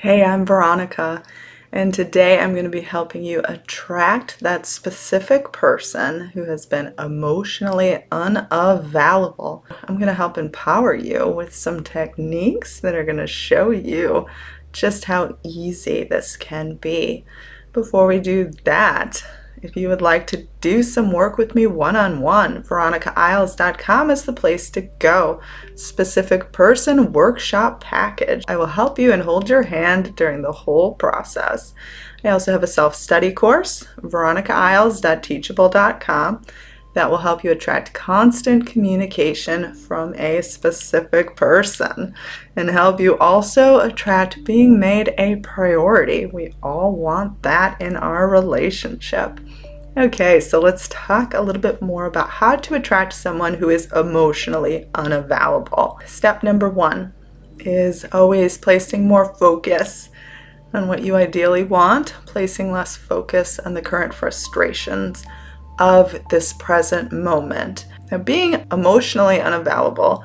Hey, I'm Veronica, and today I'm going to be helping you attract that specific person who has been emotionally unavailable. I'm going to help empower you with some techniques that are going to show you just how easy this can be. Before we do that, if you would like to do some work with me one-on-one, veronicaisles.com is the place to go. Specific person workshop package. I will help you and hold your hand during the whole process. I also have a self-study course, veronicaisles.teachable.com, that will help you attract constant communication from a specific person and help you also attract being made a priority. We all want that in our relationship. Okay, so let's talk a little bit more about how to attract someone who is emotionally unavailable. Step number one is always placing more focus on what you ideally want, placing less focus on the current frustrations of this present moment. Now, being emotionally unavailable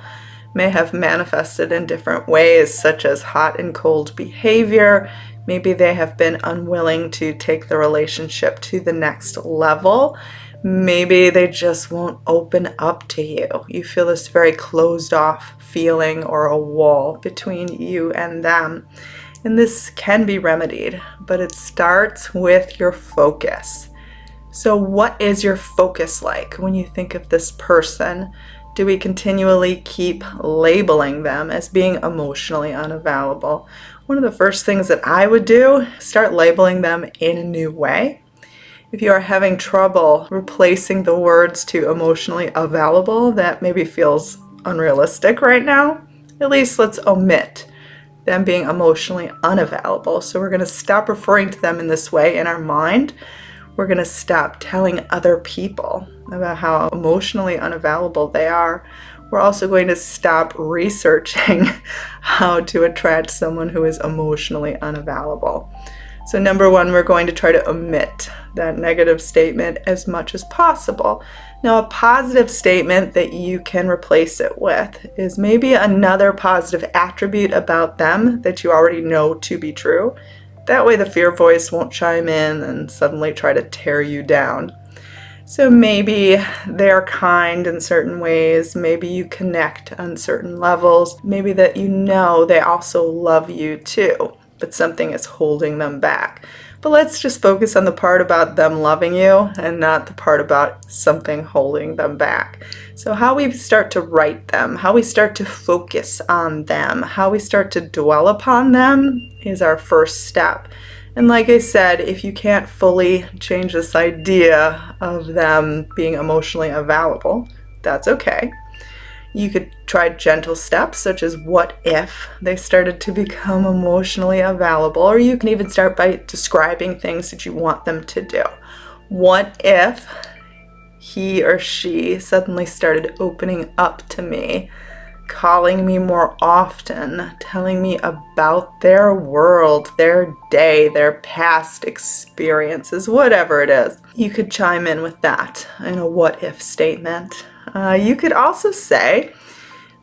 may have manifested in different ways, such as hot and cold behavior. Maybe they have been unwilling to take the relationship to the next level. Maybe they just won't open up to you. You feel this very closed off feeling or a wall between you and them. And this can be remedied, but it starts with your focus. So what is your focus like when you think of this person? Do we continually keep labeling them as being emotionally unavailable? One of the first things that I would do, start labeling them in a new way. If you are having trouble replacing the words to emotionally available, that maybe feels unrealistic right now, at least let's omit them being emotionally unavailable. So we're going to stop referring to them in this way in our mind. We're going to stop telling other people about how emotionally unavailable they are. We're also going to stop researching how to attract someone who is emotionally unavailable. So number one, we're going to try to omit that negative statement as much as possible. Now, a positive statement that you can replace it with is maybe another positive attribute about them that you already know to be true. That way the fear voice won't chime in and suddenly try to tear you down. So maybe they're kind in certain ways, maybe you connect on certain levels, maybe that you know they also love you too, but something is holding them back. But let's just focus on the part about them loving you and not the part about something holding them back. So how we start to write them, how we start to focus on them, how we start to dwell upon them is our first step. And like I said, if you can't fully change this idea of them being emotionally available, that's okay. You could try gentle steps, such as what if they started to become emotionally available, or you can even start by describing things that you want them to do. What if he or she suddenly started opening up to me, calling me more often, telling me about their world, their day, their past experiences, whatever it is. You could chime in with that in a what if statement. You could also say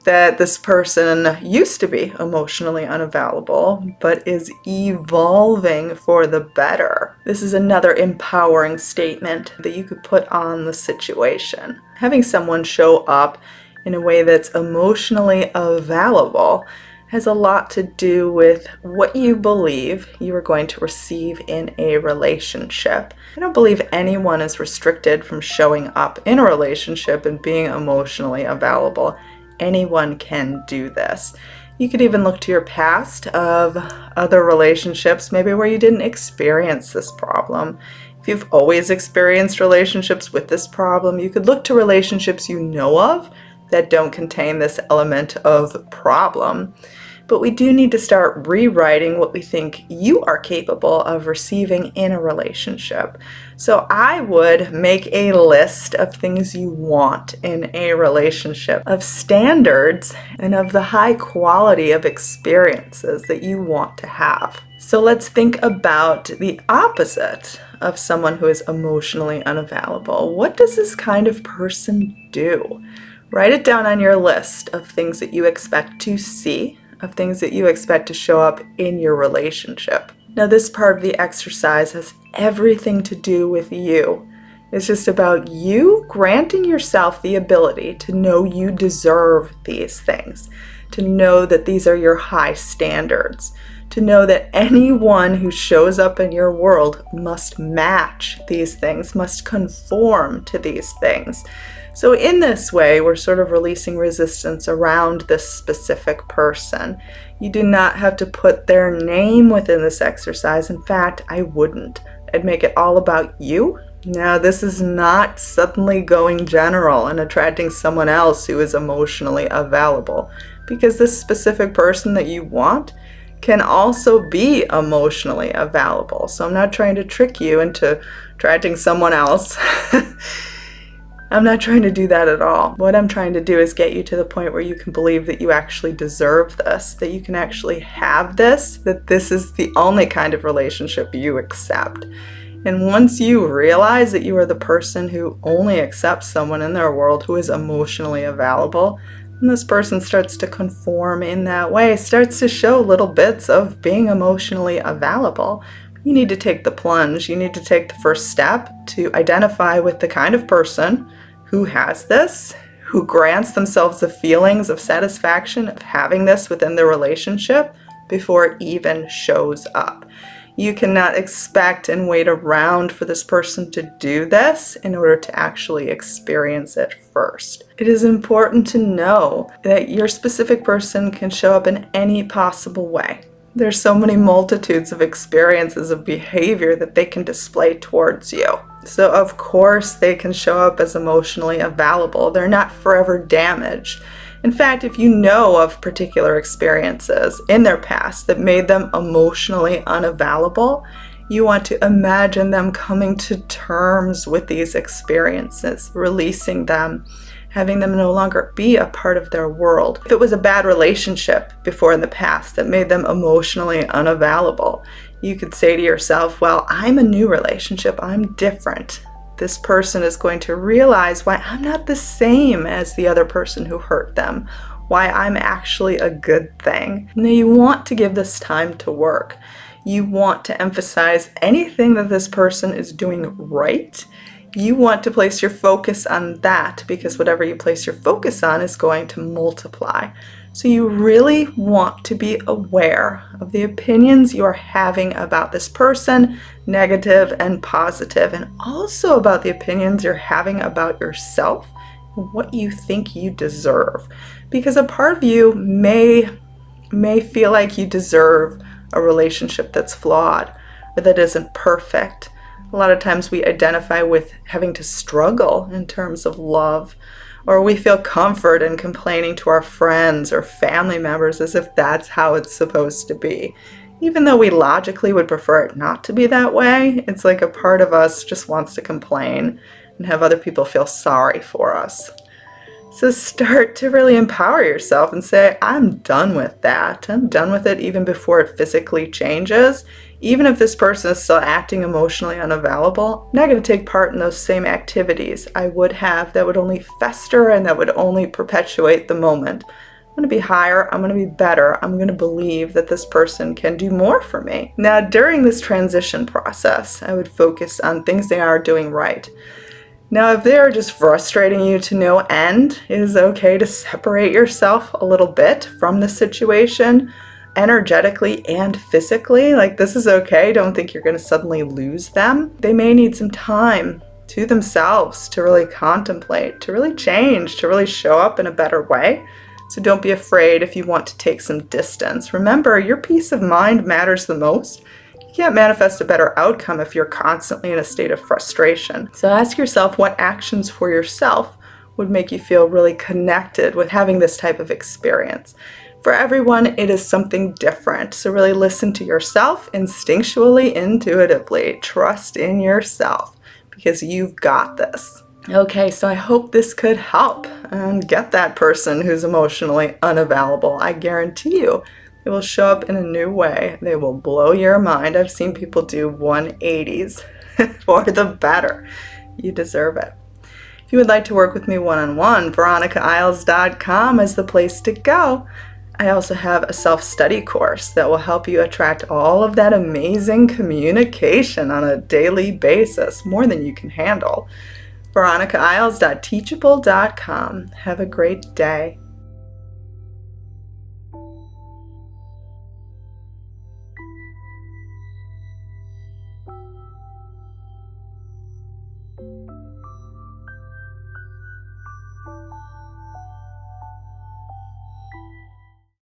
that this person used to be emotionally unavailable, but is evolving for the better. This is another empowering statement that you could put on the situation. Having someone show up in a way that's emotionally available has a lot to do with what you believe you are going to receive in a relationship. I don't believe anyone is restricted from showing up in a relationship and being emotionally available. Anyone can do this. You could even look to your past of other relationships, maybe where you didn't experience this problem. If you've always experienced relationships with this problem, you could look to relationships you know of that don't contain this element of problem. But we do need to start rewriting what we think you are capable of receiving in a relationship. So I would make a list of things you want in a relationship, of standards, and of the high quality of experiences that you want to have. So let's think about the opposite of someone who is emotionally unavailable. What does this kind of person do? Write it down on your list of things that you expect to see of things that you expect to show up in your relationship. Now, this part of the exercise has everything to do with you. It's just about you granting yourself the ability to know you deserve these things, to know that these are your high standards, to know that anyone who shows up in your world must match these things, must conform to these things. So in this way, we're sort of releasing resistance around this specific person. You do not have to put their name within this exercise. In fact, I wouldn't. I'd make it all about you. Now, this is not suddenly going general and attracting someone else who is emotionally available, because this specific person that you want can also be emotionally available. So I'm not trying to trick you into attracting someone else. I'm not trying to do that at all. What I'm trying to do is get you to the point where you can believe that you actually deserve this, that you can actually have this, that this is the only kind of relationship you accept. And once you realize that you are the person who only accepts someone in their world who is emotionally available, and this person starts to conform in that way, starts to show little bits of being emotionally available, you need to take the plunge. You need to take the first step to identify with the kind of person who has this, who grants themselves the feelings of satisfaction of having this within their relationship before it even shows up. You cannot expect and wait around for this person to do this in order to actually experience it first. It is important to know that your specific person can show up in any possible way. There's so many multitudes of experiences of behavior that they can display towards you. So of course they can show up as emotionally available. They're not forever damaged. In fact, if you know of particular experiences in their past that made them emotionally unavailable, you want to imagine them coming to terms with these experiences, releasing them, having them no longer be a part of their world. If it was a bad relationship before in the past that made them emotionally unavailable, you could say to yourself, well, I'm a new relationship, I'm different. This person is going to realize why I'm not the same as the other person who hurt them, why I'm actually a good thing. Now you want to give this time to work. You want to emphasize anything that this person is doing right. You want to place your focus on that, because whatever you place your focus on is going to multiply. So you really want to be aware of the opinions you are having about this person, negative and positive, and also about the opinions you're having about yourself and what you think you deserve. Because a part of you may feel like you deserve a relationship that's flawed or that isn't perfect. A lot of times we identify with having to struggle in terms of love, or we feel comfort in complaining to our friends or family members as if that's how it's supposed to be. Even though we logically would prefer it not to be that way, it's like a part of us just wants to complain and have other people feel sorry for us. So start to really empower yourself and say, I'm done with that. I'm done with it even before it physically changes. Even if this person is still acting emotionally unavailable, I'm not going to take part in those same activities I would have that would only fester and that would only perpetuate the moment. I'm going to be higher. I'm going to be better. I'm going to believe that this person can do more for me. Now, during this transition process, I would focus on things they are doing right. Now, if they are just frustrating you to no end, it is okay to separate yourself a little bit from the situation, energetically and physically. Like, this is okay. Don't think you're going to suddenly lose them. They may need some time to themselves to really contemplate, to really change, to really show up in a better way. So don't be afraid if you want to take some distance. Remember, your peace of mind matters the most. You can't manifest a better outcome if you're constantly in a state of frustration. So ask yourself what actions for yourself would make you feel really connected with having this type of experience. For everyone, it is something different. So really listen to yourself instinctually, intuitively. Trust in yourself because you've got this. Okay, so I hope this could help and get that person who's emotionally unavailable. I guarantee you, they will show up in a new way. They will blow your mind. I've seen people do 180s for the better. You deserve it. If you would like to work with me one-on-one, VeronicaIsles.com is the place to go. I also have a self-study course that will help you attract all of that amazing communication on a daily basis, more than you can handle. VeronicaIles.teachable.com. Have a great day.